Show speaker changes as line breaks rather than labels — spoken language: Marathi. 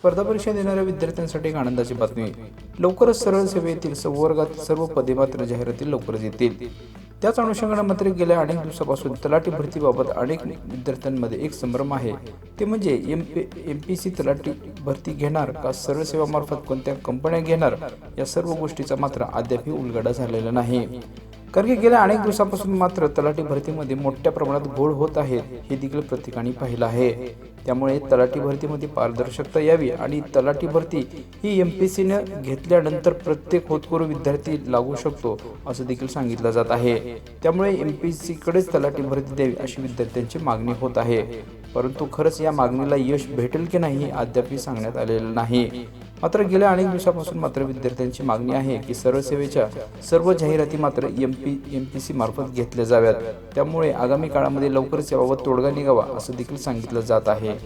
स्पर्धा परीक्षा देणाऱ्या विद्यार्थ्यांसाठी एक आनंदाची बातमी. लवकरच सरळ सेवेतील संवर्गात सर्व पदे मात्र जाहिराती लवकरच येतील. त्याच अनुषंगाने मात्र गेल्या अनेक दिवसापासून तलाठी भरतीबाबत अनेक विद्यार्थ्यांमध्ये एक संभ्रम आहे. ते म्हणजे एमपीसी तलाठी भरती घेणार का सरळ सेवामार्फत कोणत्या कंपन्या घेणार, या सर्व गोष्टीचा मात्र अद्यापही उलगडा झालेला नाही. कारण की गेल्या अनेक दिवसापासून मात्र तलाठी भरतीमध्ये मोठ्या प्रमाणात घोळ होत आहेत, हे देखील प्रत्येकाने पाहिलं आहे. त्यामुळे तलाठी भरतीमध्ये पारदर्शकता यावी आणि तलाठी भरती ही एमपीसीने घेतल्यानंतर प्रत्येक होतकरू विद्यार्थी लागू शकतो, असं देखील सांगितलं जात आहे. त्यामुळे एमपीसीकडेच तलाठी भरती द्यावी अशी विद्यार्थ्यांची मागणी होत आहे. परंतु खरंच या मागणीला यश भेटेल की नाही हे अद्यापही सांगण्यात आलेलं नाही. मात्र गेल्या अनेक दिवसापासून मात्र विद्यार्थ्यांची मागणी आहे की सरळ सेवेच्या सर्व जाहिराती मात्र एमपीसी मार्फत घेतल्या जाव्यात. त्यामुळे आगामी काळामध्ये लवकरच याबाबत तोडगा निघावा असं देखील सांगितलं जात आहे.